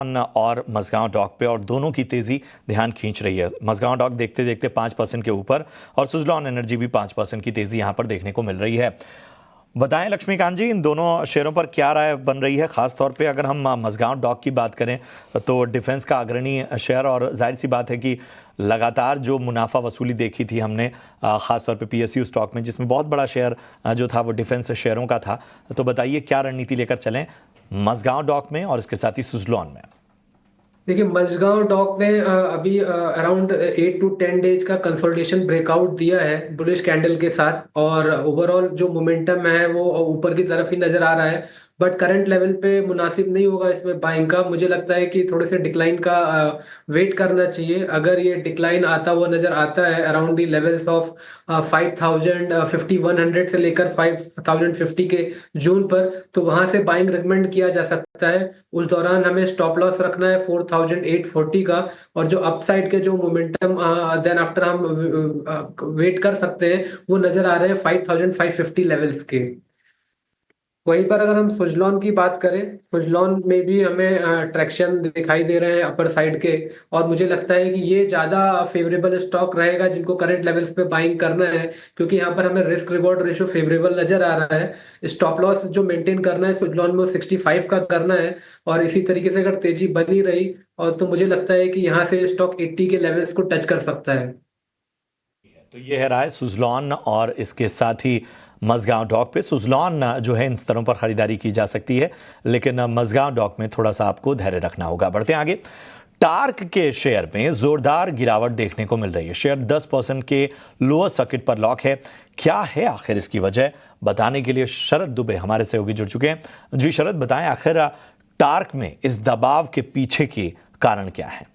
और मझगांव डॉक पे, और दोनों की तेजी ध्यान खींच रही है। मझगांव डॉक देखते देखते 5% के ऊपर और सुजलॉन एनर्जी भी 5% की तेजी यहां पर देखने को मिल रही है। बताएं लक्ष्मीकांत जी, इन दोनों शेयरों पर क्या राय बन रही है? खास तौर पे अगर हम मझगांव डॉक की बात करें तो डिफेंस का अग्रणी शेयर, और जाहिर सी बात है कि लगातार जो मुनाफा वसूली देखी थी हमने खास तौर पे पीएसयू स्टॉक में, जिसमें बहुत बड़ा शेयर जो था वो डिफेंस शेयरों का था। तो बताइए क्या रणनीति लेकर चलें मझगांव डॉक में और इसके साथ ही सुजलॉन में? देखिए, मझगांव डॉक ने अभी अराउंड 8 to 10 डेज का कंसोलिडेशन ब्रेकआउट दिया है बुलिश कैंडल के साथ, और ओवरऑल जो मोमेंटम है वो ऊपर की तरफ ही नजर आ रहा है। बट करंट लेवल पे मुनासिब नहीं होगा इसमें बाइंग का। मुझे लगता है कि थोड़े से डिक्लाइन का वेट करना चाहिए। अगर ये डिक्लाइन आता हुआ नजर आता है अराउंड दी लेवल्स ऑफ 5050 से लेकर 5050 के जोन पर, तो वहां से बाइंग रिकमेंड किया जा सकता है। उस दौरान हमें स्टॉप लॉस रखना है 4840 का, और जो अपसाइड के जो मोमेंटम देन आफ्टर हम वेट कर सकते हैं वो नजर आ रहे हैं 5550 लेवल्स के। वहीं पर अगर हम सुजलॉन की बात करें, सुजलॉन में भी हमें ट्रैक्शन दिखाई दे रहे हैं अपर साइड के, और मुझे लगता है कि ये ज़्यादा फेवरेबल स्टॉक रहेगा जिनको करंट लेवल्स पे बाइंग करना है, क्योंकि यहाँ पर हमें रिस्क रिवॉर्ड रेशियो फेवरेबल नजर आ रहा है। स्टॉप लॉस जो मेंटेन करना है सुजलॉन में वो 65 का करना है, और इसी तरीके से अगर तेजी बनी रही और तो मुझे लगता है कि यहाँ से स्टॉक 80 के लेवल्स को टच कर सकता है। तो ये है राय सुजलॉन और इसके साथ ही मझगांव डॉक पे। सुजलॉन जो है इन स्तरों पर खरीदारी की जा सकती है, लेकिन मझगांव डॉक में थोड़ा सा आपको धैर्य रखना होगा। बढ़ते हैं आगे। टार्क के शेयर में जोरदार गिरावट देखने को मिल रही है। शेयर 10% के लोअर सर्किट पर लॉक है। क्या है आखिर इसकी वजह, बताने के लिए शरद दुबे हमारे सहयोगी जुड़ चुके हैं। जी शरद, बताएं आखिर टार्क में इस दबाव के पीछे की कारण क्या है?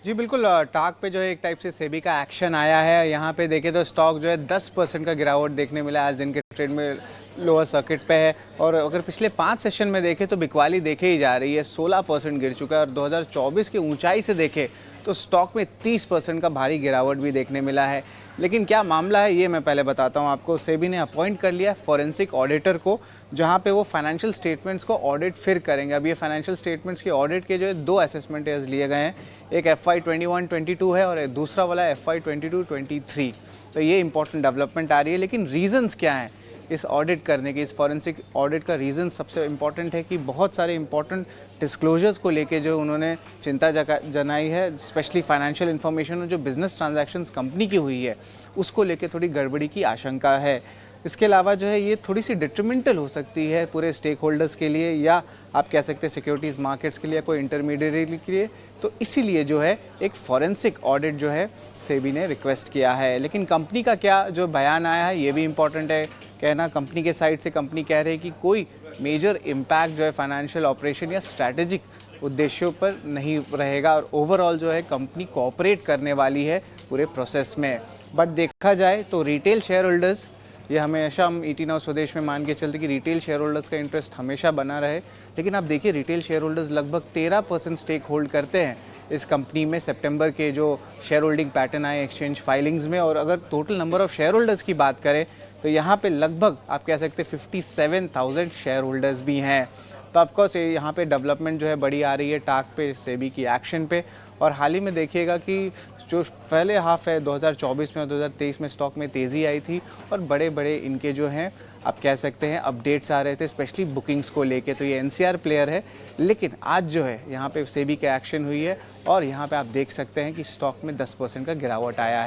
जी बिल्कुल, टाक पे जो है एक टाइप से सेबी का एक्शन आया है। यहाँ पे देखें तो स्टॉक जो है 10% का गिरावट देखने मिला आज दिन के ट्रेड में, लोअर सर्किट पे है। और अगर पिछले 5 सेशन में देखें तो बिकवाली देखे ही जा रही है, 16% गिर चुका है। और 2024 की ऊंचाई से देखें तो स्टॉक में 30% का भारी गिरावट भी देखने मिला है। लेकिन क्या मामला है ये मैं पहले बताता हूँ आपको। सेबी ने अपॉइंट कर लिया फॉरेंसिक ऑडिटर को, जहाँ पे वो फाइनेंशियल स्टेटमेंट्स को ऑडिट फिर करेंगे। अब ये फाइनेंशियल स्टेटमेंट्स के ऑडिट के जो है 2 असेसमेंट लिए गए हैं, एक FY 21-22 है और दूसरा वाला FY 22-23। तो ये इंपॉर्टेंट डेवलपमेंट आ रही है। लेकिन रीजंस क्या हैं इस ऑडिट करने के, इस फॉरेंसिक ऑडिट का रीज़न सबसे इम्पॉर्टेंट है कि बहुत सारे इंपॉर्टेंट डिस्क्लोजर्स को लेके जो उन्होंने चिंता जनाई है, स्पेशली फाइनेंशियल इन्फॉर्मेशन और जो बिजनेस ट्रांजैक्शंस कंपनी की हुई है उसको लेके थोड़ी गड़बड़ी की आशंका है। इसके अलावा जो है ये थोड़ी सी डिट्रीमेंटल हो सकती है पूरे स्टेक होल्डर्स के लिए, या आप कह सकते हैं सिक्योरिटीज़ मार्केट्स के लिए, कोई इंटरमीडिएरी के लिए। तो इसीलिए जो है एक फॉरेंसिक ऑडिट जो है सेबी ने रिक्वेस्ट किया है। लेकिन कंपनी का क्या जो बयान आया है ये भी इम्पॉर्टेंट है कहना। कंपनी के साइड से कंपनी कह रही है कि कोई मेजर इम्पैक्ट जो है फाइनेंशियल ऑपरेशन या स्ट्रैटेजिक उद्देश्यों पर नहीं रहेगा, और ओवरऑल जो है कंपनी कोऑपरेट करने वाली है पूरे प्रोसेस में। बट देखा जाए तो रिटेल शेयर होल्डर्स, ये हमेशा हम ET Now स्वदेश में मान के चलते कि रिटेल शेयर होल्डर्स का इंटरेस्ट हमेशा बना रहे। लेकिन आप देखिए रिटेल शेयर होल्डर्स लगभग 13% स्टेक होल्ड करते हैं इस कंपनी में। सितंबर के जो शेयर होल्डिंग पैटर्न आए एक्सचेंज फाइलिंग्स में, और अगर total number of share holders की बात करें तो यहाँ पे लगभग आप कह सकते हैं 57,000 शेयर होल्डर्स भी हैं। तो ऑफकोर्स यहाँ पे डेवलपमेंट जो है बड़ी आ रही है टाक पे, सेबी की एक्शन पे। और हाल ही में देखिएगा कि जो पहले हाफ है 2024 में और 2023 में स्टॉक में तेज़ी आई थी, और बड़े बड़े इनके जो हैं आप कह सकते हैं अपडेट्स आ रहे थे स्पेशली बुकिंग्स को लेके। तो ये NCR प्लेयर है, लेकिन आज जो है यहाँ पे सेबी का एक्शन हुई है और यहाँ पे आप देख सकते हैं कि स्टॉक में 10% का गिरावट आया है।